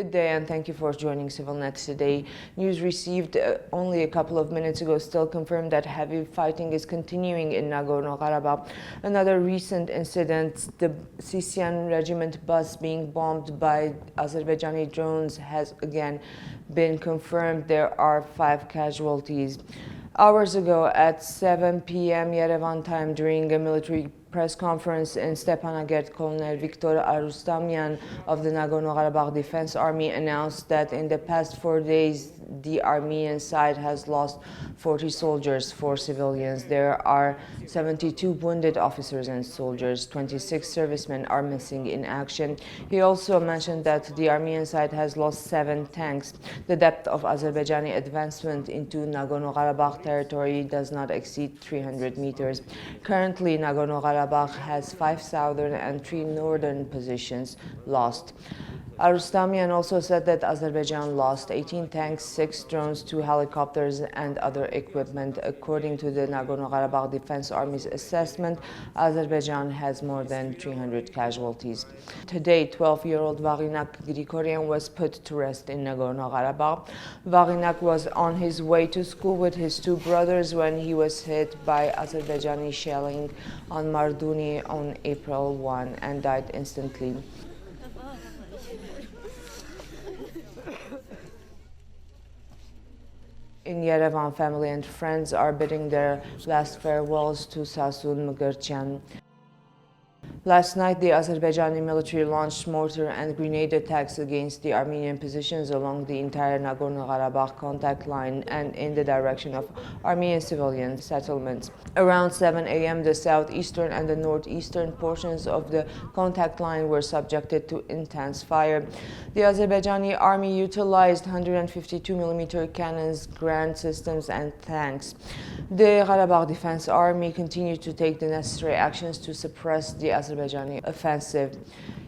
Good day and thank you for joining CivilNet today. News received only a couple of minutes ago still confirmed that heavy fighting is continuing in Nagorno Karabakh. Another recent incident, the Sisian regiment bus being bombed by Azerbaijani drones, has again been confirmed. There are 5 casualties. Hours ago at 7 p.m. Yerevan time during a military press conference in Stepanakert, Colonel Viktor Arustamian of the Nagorno Karabakh Defense Army announced that in the past 4 days, the Armenian side has lost 40 soldiers, 4 civilians. There are 72 wounded officers and soldiers. 26 servicemen are missing in action. He also mentioned that the Armenian side has lost 7 tanks. The depth of Azerbaijani advancement into Nagorno Karabakh territory does not exceed 300 meters. Currently, Nagorno Karabakh has 5 southern and 3 northern positions lost. Arustamian also said that Azerbaijan lost 18 tanks, 6 drones, 2 helicopters, and other equipment. According to the Nagorno-Karabakh Defense Army's assessment, Azerbaijan has more than 300 casualties. Today, 12-year-old Vaghinak Grigoryan was put to rest in Nagorno-Karabakh. Vaghinak was on his way to school with his 2 brothers when he was hit by Azerbaijani shelling on Marduni on April 1 and died instantly. In Yerevan, family and friends are bidding their last farewells to Sasun Mugurcyan. Last night, the Azerbaijani military launched mortar and grenade attacks against the Armenian positions along the entire Nagorno-Karabakh contact line and in the direction of Armenian civilian settlements. Around 7 a.m., the southeastern and the northeastern portions of the contact line were subjected to intense fire. The Azerbaijani army utilized 152mm cannons, ground systems, and tanks. The Karabakh Defense Army continued to take the necessary actions to suppress the Azerbaijani offensive.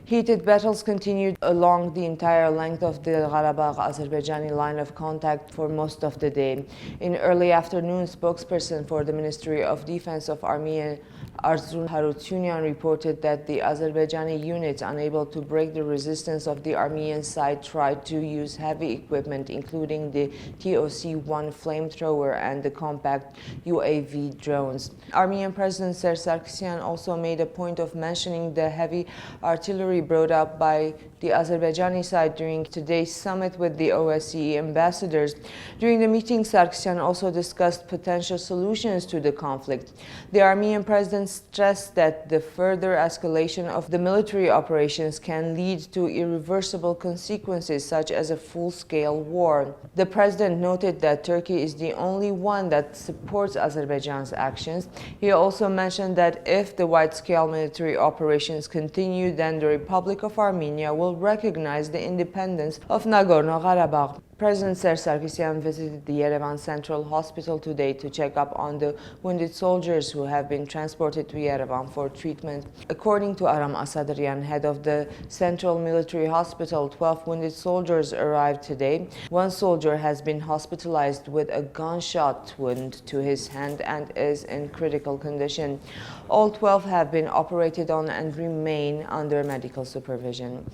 Heated battles continued along the entire length of the Karabakh-Azerbaijani line of contact for most of the day. In early afternoon, spokesperson for the Ministry of Defense of Armenia, Arzun Harutyunyan, reported that the Azerbaijani units unable to break the resistance of the Armenian side tried to use heavy equipment, including the TOC-1 flamethrower and the compact UAV drones. Armenian President Serge Sargsyan also made a point of mentioning the heavy artillery brought up by the Azerbaijani side during today's summit with the OSCE ambassadors. During the meeting, Sargsyan also discussed potential solutions to the conflict. The Armenian president stressed that the further escalation of the military operations can lead to irreversible consequences, such as a full-scale war. The president noted that Turkey is the only one that supports Azerbaijan's actions. He also mentioned that if the wide-scale military operations continue, then the Republic of Armenia will recognize the independence of Nagorno-Karabakh. President Serge Sargsyan visited the Yerevan Central Hospital today to check up on the wounded soldiers who have been transported to Yerevan for treatment. According to Aram Asadrian, head of the Central Military Hospital, 12 wounded soldiers arrived today. 1 soldier has been hospitalized with a gunshot wound to his hand and is in critical condition. All 12 have been operated on and remain under medical supervision.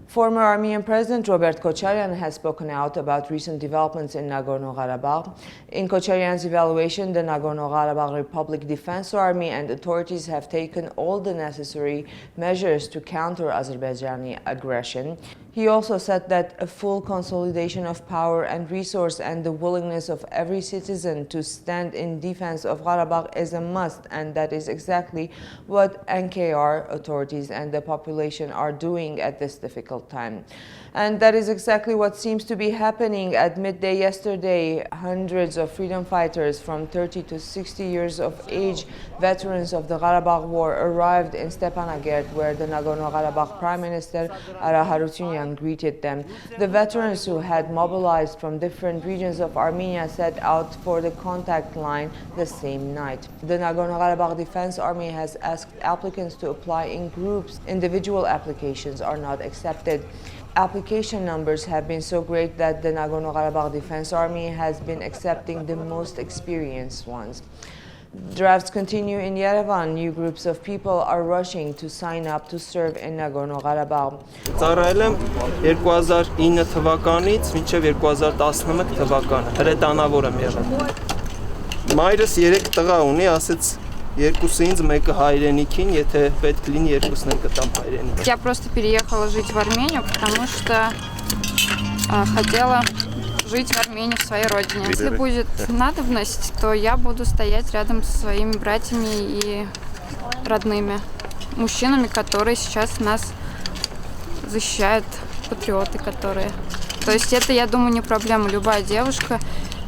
Former Armenian President Robert Kocharyan has spoken out about recent developments in Nagorno-Karabakh. In Kocharyan's evaluation, the Nagorno-Karabakh Republic Defense Army and authorities have taken all the necessary measures to counter Azerbaijani aggression. He also said that a full consolidation of power and resource and the willingness of every citizen to stand in defense of Karabakh is a must, and that is exactly what NKR authorities and the population are doing at this difficult time. And that is exactly what seems to be happening. At midday yesterday, hundreds of freedom fighters from 30 to 60 years of age, veterans of the Karabakh War, arrived in Stepanakert, where the Nagorno-Karabakh Prime Minister Ara Harutyunyan greeted them. The veterans who had mobilized from different regions of Armenia set out for the contact line the same night. The Nagorno-Karabakh Defense Army has asked applicants to apply in groups. Individual applications are not accepted. Application numbers have been so great that the Nagorno Karabakh Defense Army has been accepting the most experienced ones. Drafts continue in Yerevan. New groups of people are rushing to sign up to serve in Nagorno Karabakh. Ծառայել եմ 2009 թվականից մինչև 2011 թվականը։ Հրետանավոր եմ եղել։ Մայրս 3 տղա ունի, ասեց երկուսը ինձ, մեկը հայրենիքին, եթե պետք լինի երկուսն էլ կտամ հայրենիք։ Я просто переехала жить в Армению, потому что хотела жить в Армении, в своей родине. Если будет надобность, то я буду стоять рядом со своими братьями и родными, мужчинами, которые сейчас нас защищают, патриоты, которые. То есть это, я думаю, не проблема. Любая девушка,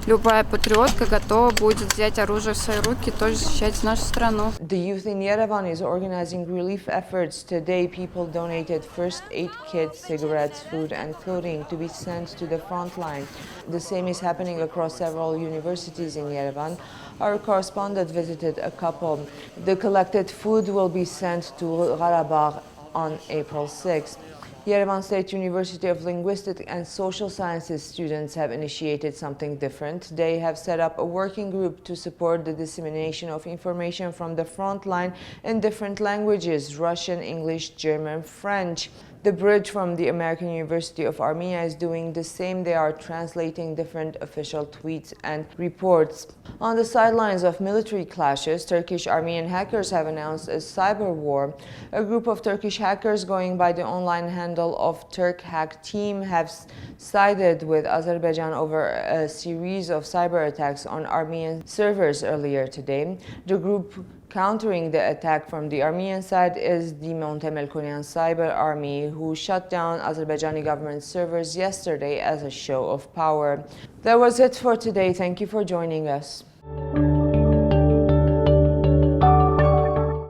любая патриотка готова будет взять оружие в свои руки и тоже защищать нашу страну. The youth in Yerevan is organizing relief efforts. Today, people donated first aid kits, cigarettes, food, and clothing to be sent to the front line. The same is happening across several universities in Yerevan. Our correspondent visited a couple. The collected food will be sent to Karabakh on April 6. Yerevan State University of Linguistic and Social Sciences students have initiated something different. They have set up a working group to support the dissemination of information from the front line in different languages: Russian, English, German, French. The bridge from the American University of Armenia is doing the same. They are translating different official tweets and reports. On the sidelines of military clashes, Turkish-Armenian hackers have announced a cyber war. A group of Turkish hackers going by the online handle of Turk Hack Team have sided with Azerbaijan over a series of cyber attacks on Armenian servers earlier today. The group countering the attack from the Armenian side is the Montemelkonian Cyber Army, who shut down Azerbaijani government servers yesterday as a show of power. That was it for today. Thank you for joining us.